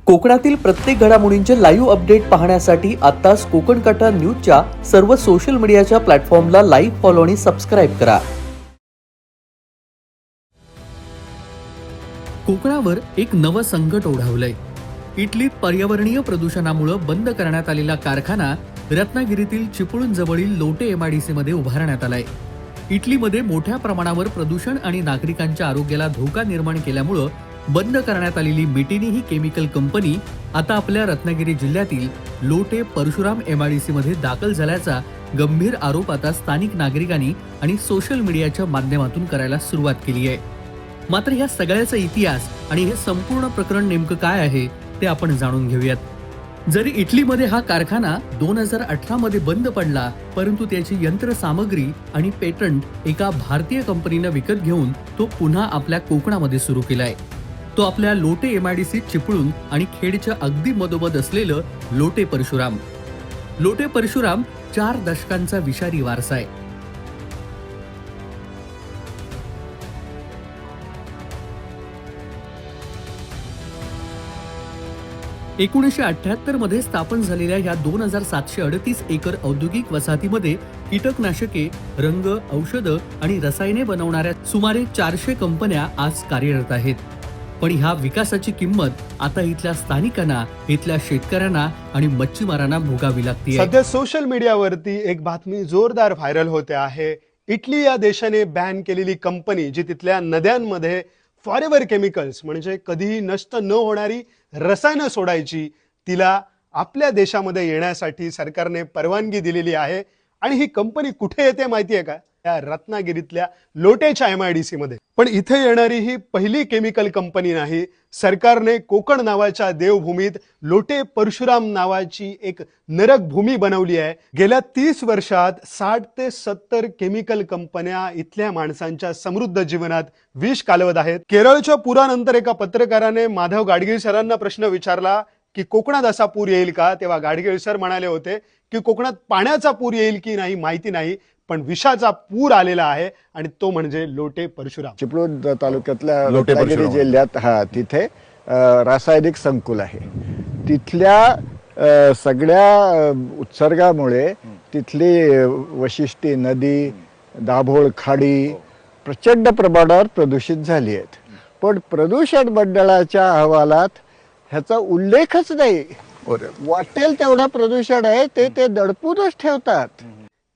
कोकणातील प्रत्येक घडामोडींचे लाईव्ह अपडेट पाहण्यासाठी आताच कोकण कटा न्यूजच्या सर्व सोशल मीडियाच्या प्लॅटफॉर्मला लाईक, फॉलो आणि सबस्क्राईब करा. कोकणावर एक नवं संकट ओढावलंय. इटलीत पर्यावरणीय प्रदूषणामुळे बंद करण्यात आलेला कारखाना रत्नागिरीतील चिपळूण जवळील लोटे एमआयडीसी मध्ये उभारण्यात आलाय. इटलीमध्ये मोठ्या प्रमाणावर प्रदूषण आणि नागरिकांच्या आरोग्याला धोका निर्माण केल्यामुळे बंद करण्यात आलेली मिटिनी ही केमिकल कंपनी आता आपल्या रत्नागिरी जिल्ह्यातील लोटे परशुराम एमआयडीसी मध्ये दाखल झाल्याचा गंभीर आरोप आता स्थानिक नागरिकांनी आणि सोशल मीडियाच्या माध्यमातून करायला सुरुवात केली आहे. मात्र या सगळ्याचा इतिहास आणि हे संपूर्ण प्रकरण नेमकं काय आहे ते आपण जाणून घेऊयात. जरी इटलीमध्ये हा कारखाना 2018 मध्ये बंद पडला, परंतु त्याची यंत्रसामग्री आणि पेटंट एका भारतीय कंपनीने विकत घेऊन तो पुन्हा आपल्या कोकणामध्ये सुरू केलाय. तो आपल्या लोटे एमआयडीसी चिपळूण आणि खेडच्या अगदी मधोमध असलेलं लोटे परशुराम. लोटे परशुराम 4 दशकांचा विषारी वारसा आहे. (1978) मध्ये स्थापन झालेल्या या 2738 एकर औद्योगिक वसाहतीमध्ये कीटकनाशके, रंग, औषधं आणि रसायने बनवणाऱ्या सुमारे 400 कंपन्या आज कार्यरत आहेत. पण ह्या विकासाची किंमत आता इथल्या स्थानिकांना, इथल्या शेतकऱ्यांना आणि मच्छीमारांना भोगावी लागते. सध्या सोशल मीडियावरती एक बातमी जोरदार व्हायरल होते आहे. इटली या देशाने बॅन केलेली कंपनी जी तिथल्या नद्यांमध्ये फॉरेवर केमिकल्स म्हणजे कधीही नष्ट न होणारी रसायनं सोडायची, तिला आपल्या देशामध्ये येण्यासाठी सरकारने परवानगी दिलेली आहे. आणि ही कंपनी कुठे येते माहिती आहे का? या रत्नागिरीतल्या लोटेच्या एमआयडीसी मध्ये. पण इथे येणारी ही पहिली केमिकल कंपनी नाही. सरकारने कोकण नावाच्या देवभूमीत लोटे परशुराम नावाची एक नरक भूमी बनवली आहे. गेल्या 30 वर्षात 60 ते 70 केमिकल कंपन्या इथल्या माणसांच्या समृद्ध जीवनात विष कालवत आहेत. केरळच्या पुरानंतर एका पत्रकाराने माधव गाडगीळ सरांना प्रश्न विचारला की कोकणात असा पूर येईल का? तेव्हा गाडगीळ सर म्हणाले होते की कोकणात पाण्याचा पूर येईल की नाही माहिती नाही, पण विषाचा पूर आलेला आहे आणि तो म्हणजे लोटे परशुराम. चिपळूण तालुक्यातल्या रत्नागिरी जिल्ह्यात तिथे रासायनिक संकुल आहे. तिथल्या सगळ्या उत्सर्गामुळे तिथली वशिष्ठी नदी, दाभोळ खाडी प्रचंड प्रमाणावर प्रदूषित झाली आहेत. पण प्रदूषण मंडळाच्या अहवालात ह्याचा उल्लेखच नाही. वाटेल तेवढा प्रदूषण आहे ते दडपूनच ठेवतात.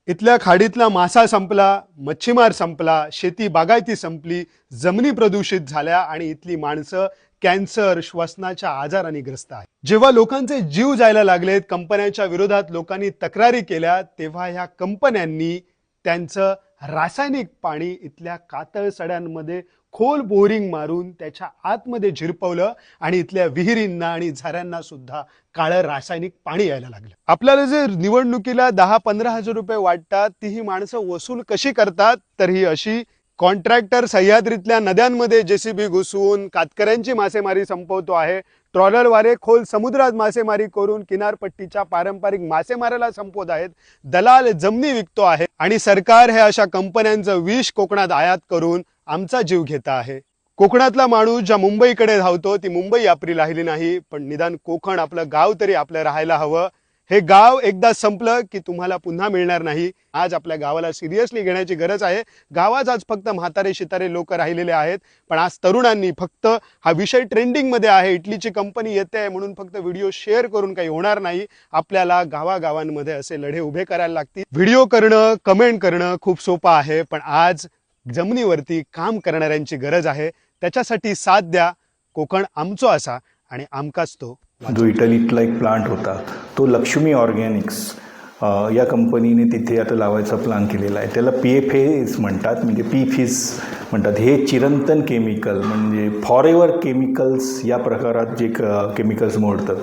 इथल्या खाडीतला मासा संपला, मच्छीमार संपला, शेती बागायती संपली, जमिनी प्रदूषित झाल्या आणि इथली माणसं कॅन्सर, श्वसनाच्या आजारांनी ग्रस्त आहेत. जेव्हा लोकांचे जीव जायला लागलेत, कंपन्यांच्या विरोधात लोकांनी तक्रारी केल्या, तेव्हा ह्या कंपन्यांनी त्यांचं रासायनिक पाणी इथल्या कातळ सड्यांमध्ये खोल बोरिंग मारून त्याच्या आतमध्ये झिरपवलं आणि इथल्या विहिरींना आणि झऱ्यांना सुद्धा काळं रासायनिक पाणी यायला लागलं. आपल्याला जे निवडणुकीला 10-15 हजार रुपये वाटतात, ती ही माणसं वसूल कशी करतात? तर ही अशी कॉन्ट्रॅक्टर सह्याद्रीतल्या नद्यांमध्ये जेसीबी घुसवून कातकऱ्यांची मासेमारी संपवतो आहे. ट्रॉलरवाले खोल समुद्रात मासेमारी करून किनारपट्टीच्या पारंपरिक मासेमाराला संपवत आहेत. दलाल जमिनी विकतो आहे आणि सरकार हे अशा कंपन्यांचं विष कोकणात आयात करून आमचा जीव घेता आहे. कोकणातला माणूस ज्या मुंबईकडे धावतो ती मुंबई आपली राहिली नाही, पण निदान कोकण आपलं गाव तरी आपलं राहायला हवं. हे गाव एकदा संपलं की तुम्हाला पुन्हा मिळणार नाही. आज आपल्या गावाला सिरियसली घेण्याची गरज आहे. गावात आज फक्त म्हातारे शितारे लोक राहिलेले आहेत, पण आज तरुणांनी फक्त हा विषय ट्रेंडिंग मध्ये आहे, इटलीची कंपनी येते आहे म्हणून फक्त व्हिडिओ शेअर करून काही होणार नाही. आपल्याला गावागावांमध्ये असे लढे उभे करायला लागतील. व्हिडिओ करणं, कमेंट करणं खूप सोपं आहे, पण आज जमिनीवरती काम करणाऱ्यांची गरज आहे. त्याच्यासाठी साथ द्या. कोकण आमचो असा आणि आमकाच तो. जो इटलीतला एक प्लांट होता तो लक्ष्मी ऑर्गॅनिक्स या कंपनीने तिथे आता लावायचा प्लॅन केलेला आहे. त्याला PFAS म्हणतात, म्हणजे पी-फिस म्हणतात. हे चिरंतन केमिकल म्हणजे फॉरेवर केमिकल्स या प्रकारात जे केमिकल्स मोडतं.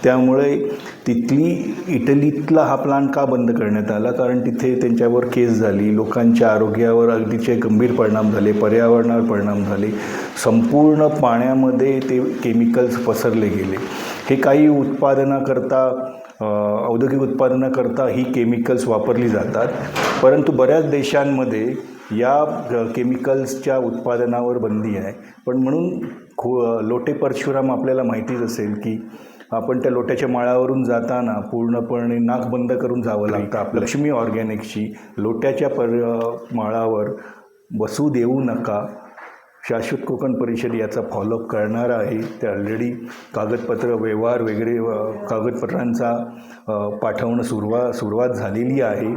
त्यामुळे तिथली इटलीतला हा प्लांट का बंद करण्यात आला? कारण तिथे त्यांच्यावर केस झाली, लोकांच्या आरोग्यावर अगदीचे गंभीर परिणाम झाले, पर्यावरणावर परिणाम झाले, संपूर्ण पाण्यामध्ये ते केमिकल्स पसरले गेले. हे काही उत्पादनाकरता, औद्योगिक उत्पादनाकरता ही केमिकल्स वापरली जातात, परंतु बऱ्याच देशांमध्ये या केमिकल्सच्या उत्पादनावर बंदी आहे. पण म्हणून लोटे परशुराम आपल्याला माहितीच असेल की आपण त्या लोट्याच्या माळावरून जाताना पूर्णपणे नाक बंद करून जावं लागतं. आपलं लक्ष्मी ऑर्गॅनिक्सची लोट्याच्या माळावर बसू देऊ नका शाश्वत कोकण परिषद याचा फॉलोअप करणार आहे. ते ऑलरेडी कागदपत्र व्यवहार वगैरे कागदपत्रांचा पाठवणं सुरुवात झालेली आहे.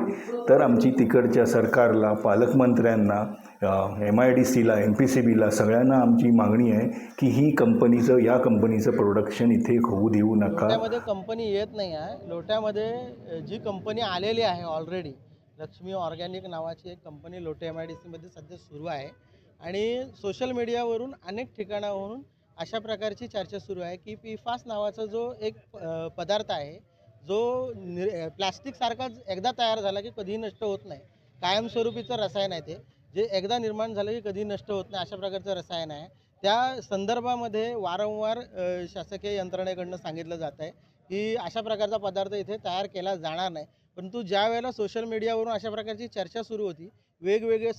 तर आमची तिकडच्या सरकारला, पालकमंत्र्यांना, MIDCला, MPCBला सगळ्यांना आमची मागणी आहे की या कंपनीचं प्रोडक्शन इथे होऊ देऊ नका. लोट्यामध्ये कंपनी येत नाही आहे. लोट्यामध्ये जी कंपनी आलेली आहे ऑलरेडी, लक्ष्मी ऑर्गॅनिक नावाची एक कंपनी लोटे MIDCमध्ये सध्या सुरू आहे आणि सोशल मीडियावरून अनेक ठिकाणावरून अशा प्रकारची चर्चा सुरू आहे की PFAS नावाचा जो एक पदार्थ आहे, जो प्लॅस्टिकसारखाच एकदा तयार झाला की कधीही नष्ट होत नाही, कायमस्वरूपीचं रसायन आहे ते, जे एकदा निर्माण झालं की कधी नष्ट होत नाही, अशा प्रकारचं रसायन आहे. त्या संदर्भामध्ये वारंवार शासकीय यंत्रणेकडनं सांगितलं जात आहे की अशा प्रकारचा पदार्थ इथे तयार केला जाणार नाही. परंतु ज्या वेळेला सोशल मीडियावरून अशा प्रकारची चर्चा सुरू होती, वेगवेगळे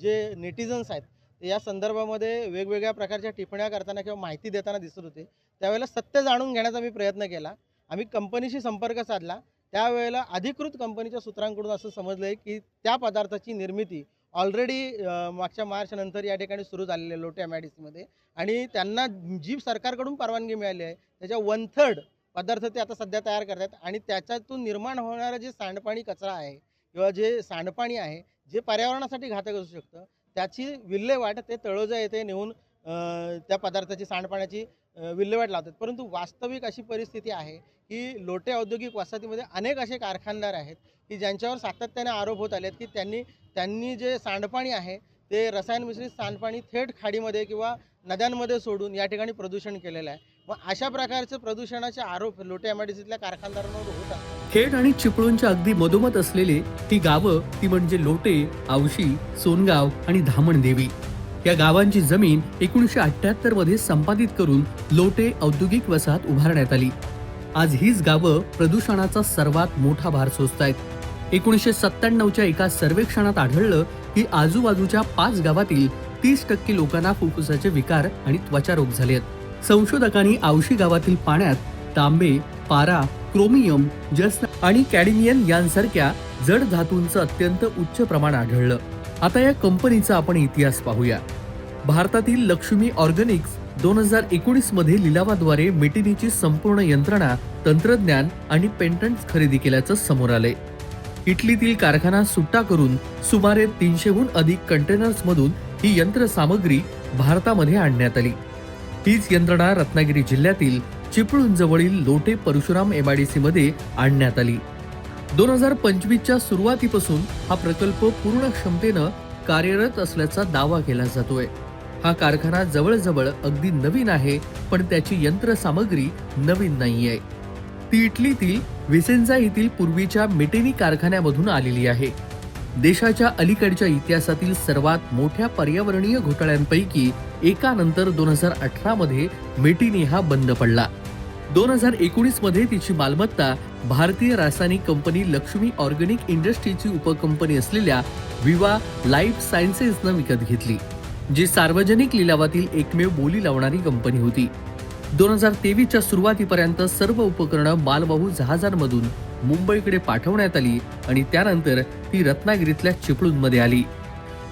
जे नेटिझन्स आहेत ते या संदर्भामध्ये वेगवेगळ्या प्रकारच्या टिप्पण्या करताना किंवा माहिती देताना दिसत होते. त्यावेळेला सत्य जाणून घेण्याचा मी प्रयत्न केला. आम्ही कंपनीशी संपर्क साधला. त्यावेळेला अधिकृत कंपनीच्या सूत्रांकडून असं समजलं आहे की त्या पदार्थाची निर्मिती ऑलरेडी मागच्या मार्चनंतर या ठिकाणी सुरू झालेली आहे लोटे MIDCमध्ये आणि त्यांना जी सरकारकडून परवानगी मिळाली आहे त्याच्या 1/3 पदार्थ ते आता सध्या तयार करत आहेत आणि त्याच्यातून निर्माण होणारं जे सांडपाणी कचरा आहे किंवा जे सांडपाणी आहे, जे पर्यावरणासाठी घातक असू शकतं, त्याची विल्हेवाट ते तळोजा येथे नेऊन त्या पदार्थाची, सांडपाण्याची विल्हेवाट लावतात. परंतु वास्तविक अशी परिस्थिती आहे की लोटे औद्योगिक वसाहतीमध्ये अनेक असे कारखानदार आहेत की ज्यांच्यावर सातत्याने आरोप होत आले की त्यांनी जे सांडपाणी आहे ते रसायन मिश्रित सांडपाणी थेट खाडीमध्ये किंवा नद्यांमध्ये सोडून या ठिकाणी प्रदूषण केलेलं आहे. मग अशा प्रकारचे प्रदूषणाचे आरोप लोटे MIDCतल्या कारखानदारांवर होत असतात. खेड आणि चिपळूणच्या अगदी मधोमध असलेली ही गावं ती म्हणजे लोटे, आवशी, सोनगाव आणि धामणदेवी. या गावांची जमीन 1978 मध्ये संपादित करून लोटे औद्योगिक वसाहत उभारण्यात आली. आज हीच गावं प्रदूषणाचा सर्वात मोठा भार सोसतायत. 1997च्या एका सर्वेक्षणात आढळलं की आजूबाजूच्या 5 गावातील 30% लोकांना फुफ्फुसाचे विकार आणि त्वचारोग झाले आहेत. संशोधकांनी आवशी गावातील पाण्यात तांबे, पारा, क्रोमियम, जस्त आणि कॅडमियम यांसारख्या जड धातूंचं अत्यंत उच्च प्रमाण आढळलं. आता या कंपनीचा आपण इतिहास पाहूया. भारतातील लक्ष्मी ऑर्गॅनिक्स 2019 मध्ये लिलावाद्वारे मेटिनीची संपूर्ण यंत्रणा, तंत्रज्ञान आणि पेटंट्स खरेदी केल्याचं समोर आलंय. इटलीतील कारखाना सुट्टा करून सुमारे 300हून अधिक कंटेनर्समधून ही यंत्रसामग्री भारतामध्ये आणण्यात आली. हीच यंत्रणा रत्नागिरी जिल्ह्यातील चिपळूणजवळील लोटे परशुराम MIDCमध्ये आणण्यात आली. 2025च्या सुरुवातीपासून हा प्रकल्प पूर्ण क्षमतेनं कार्यरत असल्याचा दावा केला जातोय. हा कारखाना जवळजवळ अगदी नवीन आहे, पण त्याची यंत्रसामग्री नवीन नाहीये. ती इटलीतील विसेन्झा येथील पूर्वीच्या मेटेनी कारखान्यामधून आलेली आहे. देशाच्या अलीकडच्या इतिहासातील सर्वात मोठ्या पर्यावरणीय घोटाळ्यांपैकी एकानंतर 2018 मध्ये मेटिनी हा बंद पडला. 2019 मध्ये तिची मालमत्ता भारतीय रासायनिक कंपनी लक्ष्मी ऑर्गॅनिक इंडस्ट्रीची उपकंपनी असलेल्या विवा लाईफ सायन्सेसनं विकत घेतली, जी सार्वजनिक लिलावातील एकमेव बोली लावणारी कंपनी होती. 2023च्या सुरुवातीपर्यंत सर्व उपकरणं मालवाहू जहाजांमधून मुंबईकडे पाठवण्यात आली आणि त्यानंतर ती रत्नागिरीतल्या चिपळूणमध्ये आली.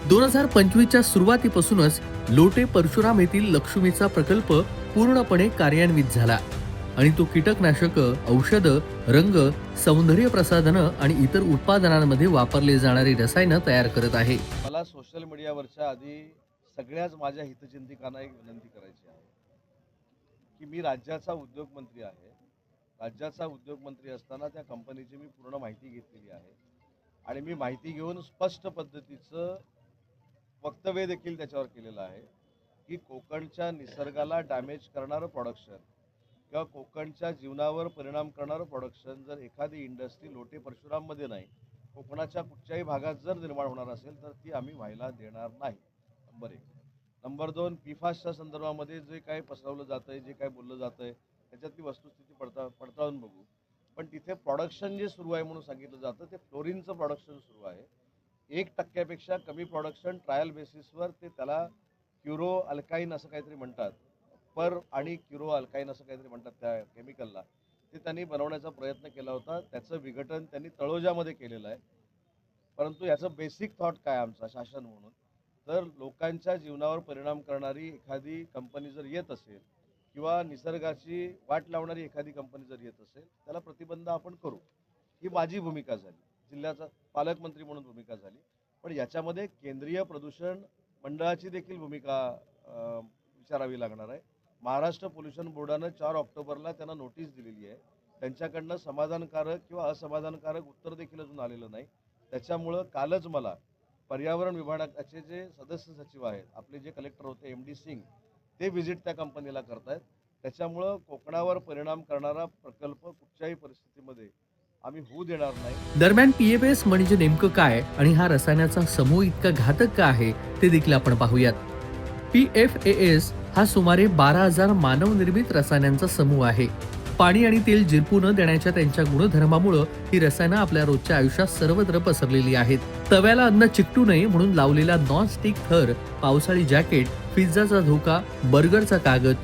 2025च्या सुरुवातीपासूनच लोटे परशुराम येथील लक्ष्मीचा प्रकल्प पूर्णपणे कार्यान्वित झाला आणि तो कीटकनाशकं, औषधं, रंग, सौंदर्य प्रसाधनं आणि इतर उत्पादनांमध्ये वापरले जाणारी रसायनं तयार करत आहे. मला सोशल मीडियावरच्या आधी सगळ्याच माझ्या हितचिंतकांना एक विनंती करायची आहे की मी राज्याचा उद्योगमंत्री आहे. राज्याचा उद्योगमंत्री असताना त्या कंपनीची मी पूर्ण माहिती घेतलेली आहे आणि मी माहिती घेऊन स्पष्ट पद्धतीचं वक्तव्य देखील त्याच्यावर केलेलं आहे की कोकणच्या निसर्गाला डॅमेज करणारं प्रोडक्शन किंवा कोकणच्या जीवनावर परिणाम करणारं प्रोडक्शन जर एखादी इंडस्ट्री लोटे परशुराममध्ये नाही, कोकणाच्या कुठच्याही भागात जर निर्माण होणार असेल तर ती आम्ही व्हायला देणार नाही. नंबर 1. नंबर 2, PFASच्या संदर्भामध्ये जे काय पसरवलं जातं आहे, जे काय बोललं जातं आहे, त्याच्यातली वस्तुस्थिती पडताळून बघू. पण तिथे प्रोडक्शन जे सुरू आहे म्हणून सांगितलं जातं ते फ्लोरिनचं प्रोडक्शन सुरू आहे. 1% कमी प्रोडक्शन ट्रायल बेसिसवर ते त्याला क्युरो अल्काईन असं काहीतरी म्हणतात कॉपर आणि क्युरोआल काही नसं काहीतरी म्हणतात त्या केमिकलला, ते त्यांनी बनवण्याचा प्रयत्न केला होता. त्याचं विघटन त्यांनी तळोजामध्ये केलेलं आहे. परंतु याचं बेसिक थॉट काय आमचा शासन म्हणून, तर लोकांच्या जीवनावर परिणाम करणारी एखादी कंपनी जर येत असेल किंवा निसर्गाची वाट लावणारी एखादी कंपनी जर येत असेल, त्याला प्रतिबंध आपण करू. ही माझी भूमिका झाली, जिल्ह्याचा पालकमंत्री म्हणून भूमिका झाली. पण याच्यामध्ये केंद्रीय प्रदूषण मंडळाची देखील भूमिका विचारावी लागणार आहे. महाराष्ट्र पोल्युशन बोर्डानं 4 ऑक्टोबरला त्यांना नोटीस दिलेली आहे. त्यांच्याकडनं समाधानकारक किंवा असमाधानकारक उत्तर देखील अजून आलेलं नाही. त्याच्यामुळं कालच मला पर्यावरण विभागाचे जे सदस्य सचिव आहेत, आपले जे कलेक्टर होते MD सिंग, ते व्हिजिट त्या कंपनीला करतायत. त्याच्यामुळं कोकणावर परिणाम करणारा प्रकल्प कुठच्याही परिस्थितीमध्ये आम्ही होऊ देणार नाही. दरम्यान PFAS म्हणजे नेमकं काय आणि हा रसायनाचा समूह इतका घातक का आहे ते देखील आपण पाहूयात. PFAS हा सुमारे 12,000 मानवनिर्मित रसायनांचा समूह आहे. पाणी आणि तेल जिरपू न देण्याच्या त्यांच्या गुणधर्मामुळे ही रसायनं आपल्या रोजच्या आयुष्यात सर्वत्र पसरलेली आहेत. तव्याला अन्न चिकटू नये म्हणून लावलेला नॉन-स्टिक थर, पावसाळी जॅकेट, पिझ्झाचा धोका, बर्गरचा कागद,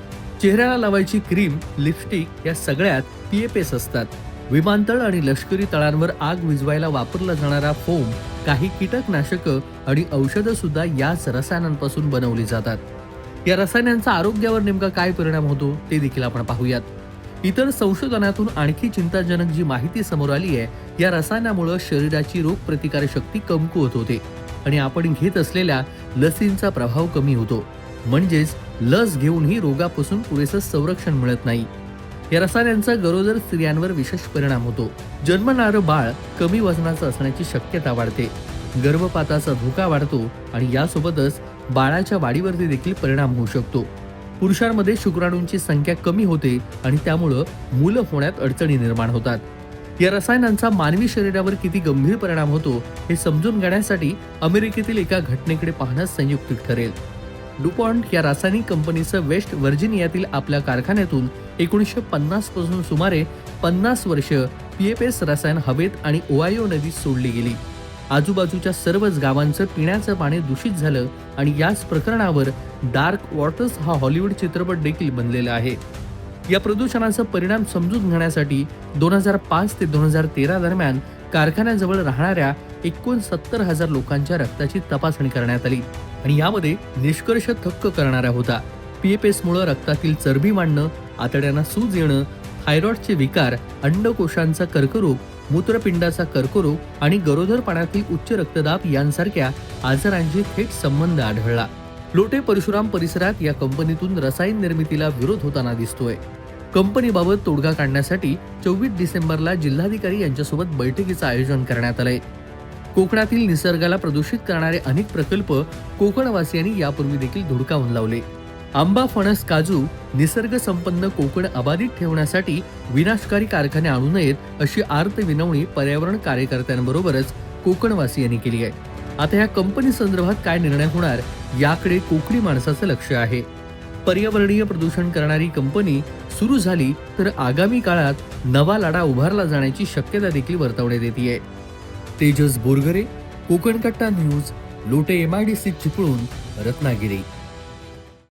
चेहऱ्याला लावायची क्रीम, लिपस्टिक या सगळ्यात PFAS असतात. विमानतळ आणि लष्करी तळांवर आग विझवायला वापरला जाणारा फोम, काही कीटकनाशकं आणि औषधं सुद्धा याच रसायनांपासून बनवली जातात. या रसायनांचा आरोग्यावर नेमका काय परिणाम होतो ते देखील आपण पाहूयात. इतर संशोधनातून आणखी चिंताजनक जी माहिती समोर आली आहे, या रसायनामुळे शरीराची रोगप्रतिकारक शक्ती कमकुवत होते आणि आपण घेत असलेल्या लसींचा प्रभाव कमी होतो. म्हणजेच लस घेऊनही रोगापासून पुरेसं संरक्षण मिळत नाही. या रसायनांचा गरोदर स्त्रियांवर विशेष परिणाम होतो. जन्मणारं बाळ कमी वजनाचं असण्याची शक्यता वाढते, गर्भपाताचा धोका वाढतो आणि यासोबतच बाळाच्या वाढीवरती देखील परिणाम होऊ शकतो. पुरुषांमध्ये शुक्राणूंची संख्या कमी होते आणि त्यामुळं मुलं होण्यात अडचणी निर्माण होतात. या रसायनांचा मानवी शरीरावर किती गंभीर परिणाम होतो हे समजून घेण्यासाठी अमेरिकेतील एका घटनेकडे पाहणं संयुक्तिक ठरेल. डुपॉन्ट या रासायनिक कंपनीचं वेस्ट व्हर्जिनियातील आपल्या कारखान्यातून 1950 पासून सुमारे 50 वर्ष PFAS रसायन हवेत आणि ओहायो नदीत सोडली गेली. आजूबाजूच्या सर्वच गावांचं पिण्याचं पाणी दूषित झालं आणि याच प्रकरणावर डार्क वॉटर्स हा हॉलिवूड चित्रपट देखील बनलेला आहे. या प्रदूषणाचा परिणाम समजून घेण्यासाठी 2005 ते 2013 दरम्यान कारखान्याजवळ राहणाऱ्या 69,000 लोकांच्या रक्ताची तपासणी करण्यात आली आणि यामध्ये निष्कर्ष थक्क करणारा होता. PFAS मुळे रक्तातील चरबी वाढणं, आतड्यांना सूज येणं, थायरॉइडचे विकार, अंडकोशांचा कर्करोग, मूत्रपिंडाचा कर्करोग आणि गरोदरपणातील उच्च रक्तदाब यांसारख्या आजारांशी थेट संबंध आढळला. लोटे परशुराम परिसरात या कंपनीतून रसायन निर्मितीला विरोध होताना दिसतोय. कंपनीबाबत तोडगा काढण्यासाठी 24 डिसेंबरला जिल्हाधिकारी यांच्यासोबत बैठकीचं आयोजन करण्यात आलंय. कोकणातील निसर्गाला प्रदूषित करणारे अनेक प्रकल्प कोकणवासियांनी यापूर्वी देखील धुडकावून लावले. आंबा, फणस, काजू, निसर्ग संपन्न कोकण अबाधित ठेवण्यासाठी विनाशकारी कारखाने आणू नयेत अशी आर्त विनवणी पर्यावरण कार्यकर्त्यांबरोबरच कोकणवासियांनी केली आहे. आता या कंपनी संदर्भात काय निर्णय होणार याकडे कोकणी माणसाचं लक्ष आहे. पर्यावरणीय प्रदूषण करणारी कंपनी सुरू झाली तर आगामी काळात नवा लढा उभारला जाण्याची शक्यता देखील वर्तवण्यात येते. तेजस बोरगरे, कोकण कट्टा न्यूज, लोटे MIDC चिपळूण, रत्नागिरी.